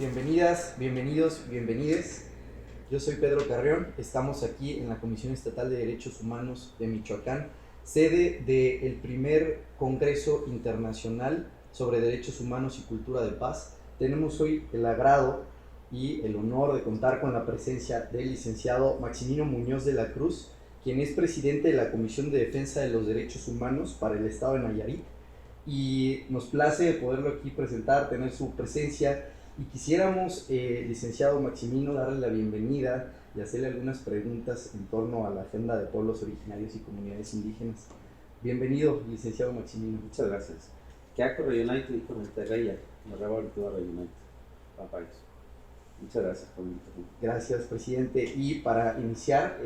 Bienvenidas, bienvenidos, bienvenides. Yo soy Pedro Carrión, estamos aquí en la Comisión Estatal de Derechos Humanos de Michoacán, sede del primer Congreso Internacional sobre Derechos Humanos y Cultura de Paz. Tenemos hoy el agrado y el honor de contar con la presencia del licenciado Maximino Muñoz de la Cruz, quien es presidente de la Comisión de Defensa de los Derechos Humanos para el Estado de Nayarit, y nos place poderlo aquí presentar, tener su presencia. Y quisiéramos, licenciado Maximino, darle la bienvenida y hacerle algunas preguntas en torno a la agenda de pueblos originarios y comunidades indígenas. Bienvenido, licenciado Maximino. Muchas gracias. Kako Reunite y con el Terreya, me revuelto Reunite, papá. Muchas gracias por la invitación. Gracias, presidente. Y para iniciar,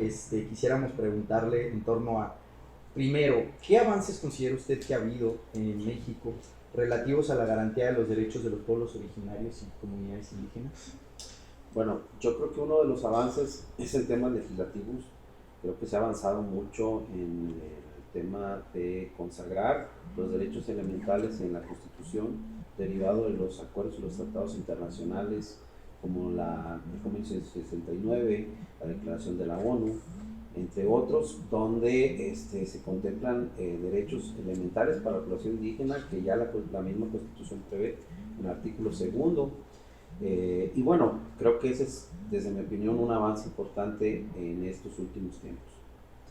quisiéramos preguntarle en torno a, primero, ¿qué avances considera usted que ha habido en México relativos a la garantía de los derechos de los pueblos originarios y comunidades indígenas? Bueno, yo creo que uno de los avances es en temas legislativos. Creo que se ha avanzado mucho en el tema de consagrar los derechos elementales en la Constitución, derivado de los acuerdos y los tratados internacionales, como la Convención 69, la Declaración de la ONU, entre otros, donde se contemplan derechos elementales para la población indígena que ya la misma Constitución prevé en el artículo 2. Y bueno, creo que ese es, desde mi opinión, un avance importante en estos últimos tiempos.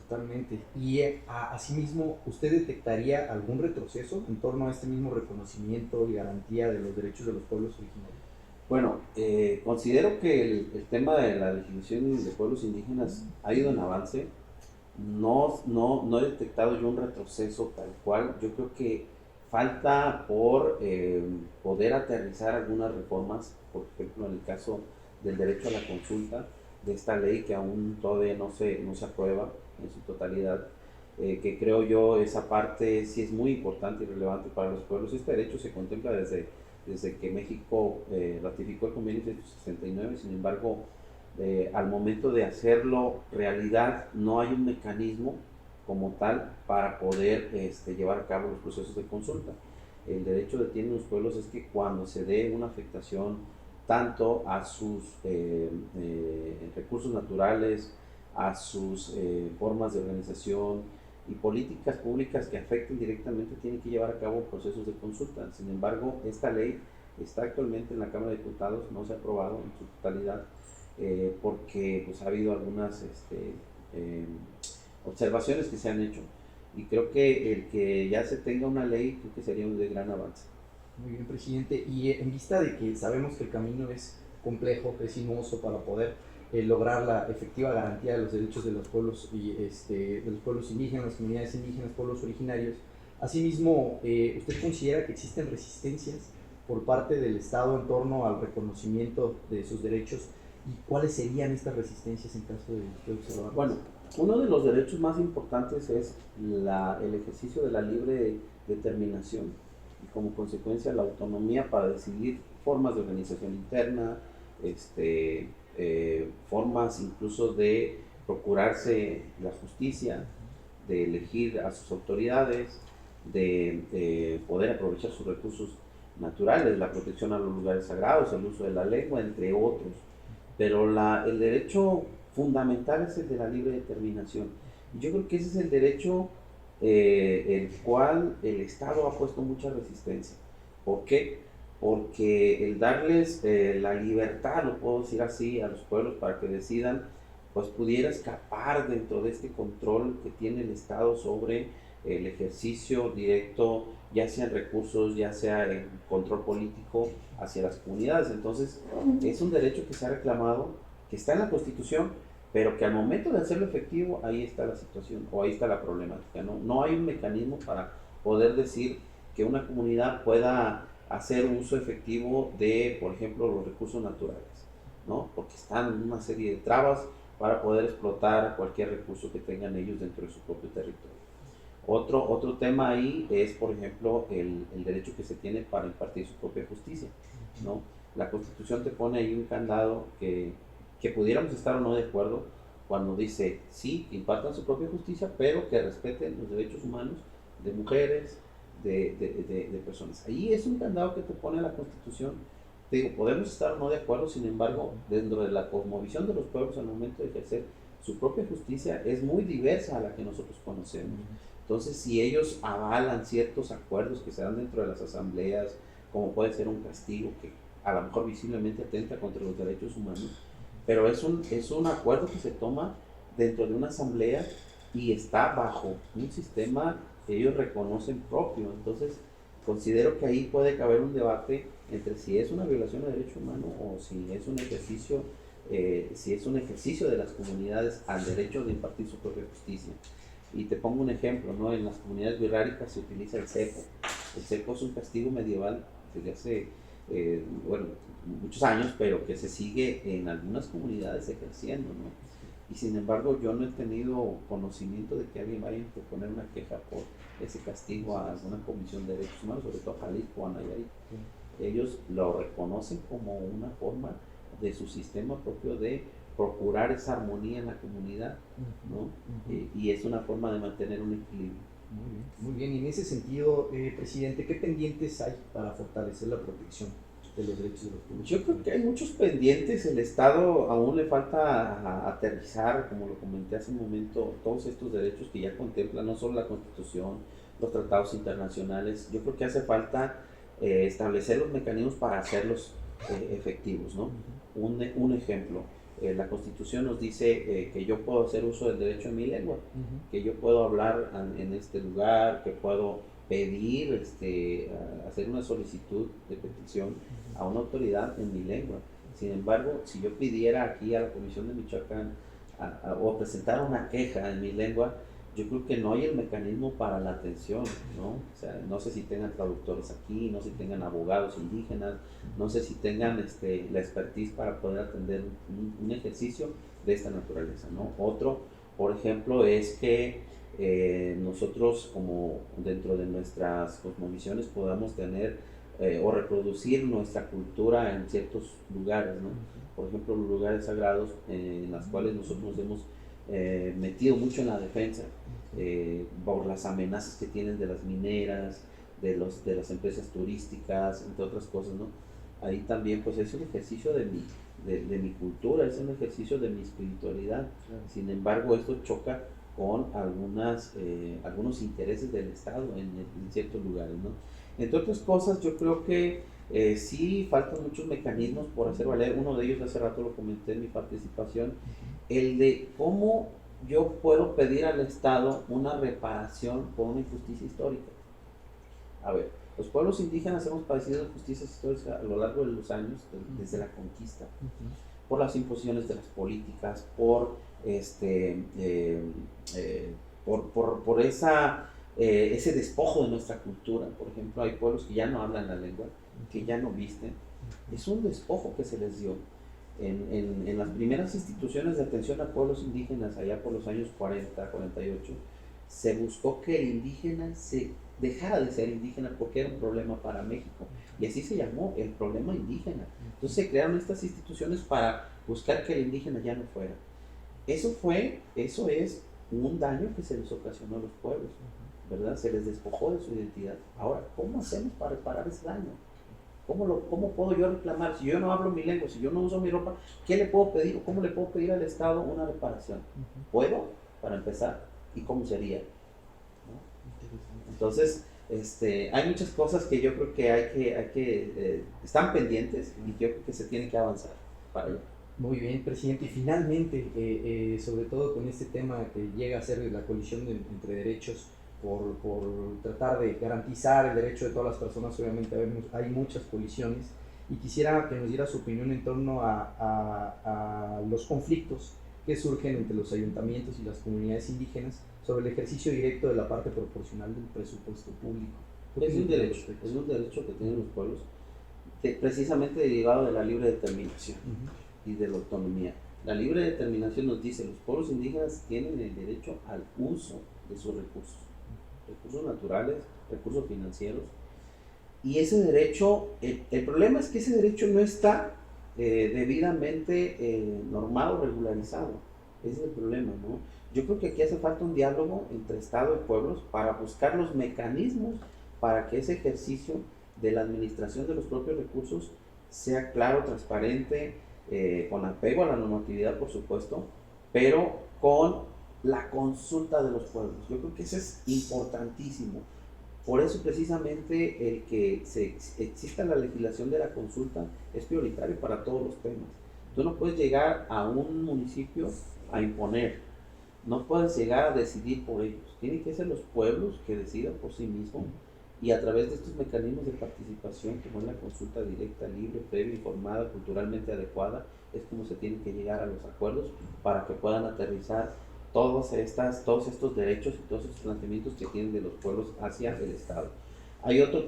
Totalmente. Y asimismo, ¿usted detectaría algún retroceso en torno a este mismo reconocimiento y garantía de los derechos de los pueblos originarios? Bueno, considero que el tema de la legislación de pueblos indígenas ha ido en avance. No he detectado yo un retroceso tal cual. Yo creo que falta por poder aterrizar algunas reformas, por ejemplo, en el caso del derecho a la consulta, de esta ley que aún todavía no se aprueba en su totalidad, que creo yo esa parte sí es muy importante y relevante para los pueblos. Este derecho se contempla desde que México ratificó el convenio 169, sin embargo, al momento de hacerlo realidad, no hay un mecanismo como tal para poder llevar a cabo los procesos de consulta. El derecho que tienen los pueblos es que cuando se dé una afectación tanto a sus recursos naturales, a sus formas de organización y políticas públicas que afecten directamente, tienen que llevar a cabo procesos de consulta. Sin embargo, esta ley está actualmente en la Cámara de Diputados, no se ha aprobado en su totalidad, porque pues, ha habido algunas observaciones que se han hecho. Y creo que el que ya se tenga una ley, creo que sería un de gran avance. Muy bien, presidente. Y en vista de que sabemos que el camino es complejo, es sinuoso para poder lograr la efectiva garantía de los derechos de los pueblos de los pueblos indígenas, comunidades indígenas, pueblos originarios, asimismo, ¿usted considera que existen resistencias por parte del Estado en torno al reconocimiento de sus derechos? ¿Y cuáles serían estas resistencias en caso de que observarlas? Bueno, uno de los derechos más importantes es el ejercicio de la libre determinación y como consecuencia la autonomía para decidir formas de organización interna, formas incluso de procurarse la justicia, de elegir a sus autoridades, de poder aprovechar sus recursos naturales, la protección a los lugares sagrados, el uso de la lengua, entre otros. Pero el derecho fundamental es el de la libre determinación. Y yo creo que ese es el derecho el cual el Estado ha puesto mucha resistencia. ¿Por qué? Porque el darles la libertad, lo puedo decir así, a los pueblos para que decidan, pues pudiera escapar dentro de este control que tiene el Estado sobre el ejercicio directo, ya sea en recursos, ya sea en control político hacia las comunidades. Entonces, es un derecho que se ha reclamado, que está en la Constitución, pero que al momento de hacerlo efectivo, ahí está la situación, o ahí está la problemática. No hay un mecanismo para poder decir que una comunidad pueda hacer uso efectivo de, por ejemplo, los recursos naturales, ¿no? Porque están una serie de trabas para poder explotar cualquier recurso que tengan ellos dentro de su propio territorio. Otro tema ahí es, por ejemplo, el derecho que se tiene para impartir su propia justicia, ¿no? La Constitución te pone ahí un candado que pudiéramos estar o no de acuerdo cuando dice, sí, que impartan su propia justicia, pero que respeten los derechos humanos de mujeres, de personas. Ahí es un candado que te pone la Constitución te digo, podemos estar o no de acuerdo, sin embargo, dentro de la cosmovisión de los pueblos al momento de ejercer su propia justicia es muy diversa a la que nosotros conocemos. Entonces, si ellos avalan ciertos acuerdos que se dan dentro de las asambleas, como puede ser un castigo que a lo mejor visiblemente atenta contra los derechos humanos, pero es un acuerdo que se toma dentro de una asamblea y está bajo un sistema que ellos reconocen propio. Entonces, considero que ahí puede caber un debate entre si es una violación de derecho humano o si es un ejercicio de las comunidades al derecho de impartir su propia justicia. Y te pongo un ejemplo, ¿no? En las comunidades wixárikas se utiliza el cepo. El cepo es un castigo medieval desde hace, bueno, muchos años, pero que se sigue en algunas comunidades ejerciendo, ¿no? Y sin embargo, yo no he tenido conocimiento de que alguien vaya a interponer una queja por ese castigo a alguna comisión de derechos humanos, sobre todo a Jalisco o a Nayarit. Ellos lo reconocen como una forma de su sistema propio de procurar esa armonía en la comunidad, ¿no? Y es una forma de mantener un equilibrio. Muy bien. Y en ese sentido, presidente, ¿qué pendientes hay para fortalecer la protección de los derechos de los pueblos? Yo creo que hay muchos pendientes. El Estado aún le falta aterrizar, como lo comenté hace un momento, todos estos derechos que ya contempla no solo la Constitución, los tratados internacionales. Yo creo que hace falta establecer los mecanismos para hacerlos efectivos, ¿no? Un ejemplo, la Constitución nos dice que yo puedo hacer uso del derecho en mi lengua, que yo puedo hablar en este lugar, que puedo pedir, hacer una solicitud de petición a una autoridad en mi lengua. Sin embargo, si yo pidiera aquí a la Comisión de Michoacán o presentara una queja en mi lengua, yo creo que no hay el mecanismo para la atención, ¿no? O sea, no sé si tengan traductores aquí, no sé si tengan abogados indígenas, no sé si tengan la expertise para poder atender un ejercicio de esta naturaleza, ¿no? Otro, por ejemplo, es que nosotros, como dentro de nuestras cosmovisiones, podamos tener o reproducir nuestra cultura en ciertos lugares, ¿no? Por ejemplo, los lugares sagrados en los cuales nosotros nos hemos metido mucho en la defensa por las amenazas que tienen de las mineras, de las empresas turísticas, entre otras cosas, ¿no? Ahí también pues es un ejercicio de mi cultura, es un ejercicio de mi espiritualidad. Sin embargo, esto choca con algunos intereses del Estado en ciertos lugares, ¿no? Entre otras cosas, yo creo que sí faltan muchos mecanismos por hacer valer. Uno de ellos, hace rato lo comenté en mi participación, el de cómo yo puedo pedir al Estado una reparación por una injusticia histórica. A ver, los pueblos indígenas hemos padecido injusticias históricas a lo largo de los años, desde la conquista, por las imposiciones de las políticas, por ese despojo de nuestra cultura. Por ejemplo, hay pueblos que ya no hablan la lengua, que ya no visten. Es un despojo que se les dio. En las primeras instituciones de atención a pueblos indígenas, allá por los años 40, 48, se buscó que el indígena se dejara de ser indígena porque era un problema para México. Y así se llamó el problema indígena. Entonces se crearon estas instituciones para buscar que el indígena ya no fuera. Eso es un daño que se les ocasionó a los pueblos, ¿verdad? Se les despojó de su identidad. Ahora, ¿cómo hacemos para reparar ese daño? ¿Cómo puedo yo reclamar? Si yo no hablo mi lengua, si yo no uso mi ropa, ¿qué le puedo pedir? ¿Cómo le puedo pedir al Estado una reparación? ¿Puedo? Para empezar. ¿Y cómo sería? ¿No? Entonces, hay muchas cosas que yo creo que están pendientes y yo creo que se tiene que avanzar para ello. Muy bien, presidente. Y finalmente, sobre todo con este tema que llega a ser la colisión entre derechos, por tratar de garantizar el derecho de todas las personas, obviamente hay muchas colisiones, y quisiera que nos diera su opinión en torno a los conflictos que surgen entre los ayuntamientos y las comunidades indígenas sobre el ejercicio directo de la parte proporcional del presupuesto público. Es un derecho que tienen los pueblos, precisamente derivado de la libre determinación y de la autonomía. La libre determinación nos dice, los pueblos indígenas tienen el derecho al uso de sus recursos naturales, recursos financieros, y ese derecho, el problema es que ese derecho no está debidamente normado, regularizado. Ese es el problema, ¿no? Yo creo que aquí hace falta un diálogo entre Estado y pueblos para buscar los mecanismos para que ese ejercicio de la administración de los propios recursos sea claro, transparente, con apego a la normatividad, por supuesto, pero con la consulta de los pueblos. Yo creo que eso es importantísimo. Por eso precisamente el que exista la legislación de la consulta es prioritario para todos los temas. Tú no puedes llegar a un municipio a imponer, no puedes llegar a decidir por ellos. Tienen que ser los pueblos que decidan por sí mismos, y a través de estos mecanismos de participación, como es la consulta directa, libre, previa, informada, culturalmente adecuada, es como se tiene que llegar a los acuerdos para que puedan aterrizar todos estos derechos y todos estos planteamientos que tienen de los pueblos hacia el Estado. Hay otro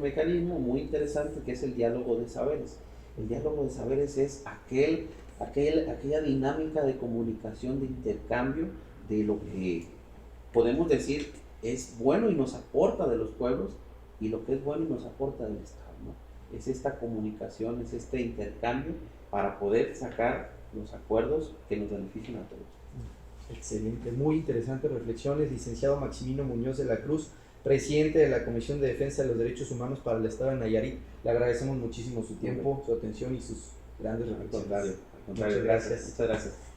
mecanismo muy interesante, que es el diálogo de saberes. El diálogo de saberes es aquella dinámica de comunicación, de intercambio, de lo que podemos decir es bueno y nos aporta de los pueblos, y lo que es bueno y nos aporta del Estado, ¿no? Es esta comunicación, es este intercambio para poder sacar los acuerdos que nos beneficien a todos. Excelente, muy interesantes reflexiones, licenciado Maximino Muñoz de la Cruz, presidente de la Comisión de Defensa de los Derechos Humanos para el Estado de Nayarit. Le agradecemos muchísimo su tiempo, su atención y sus grandes reflexiones. Al contrario, Muchas gracias. Muchas gracias.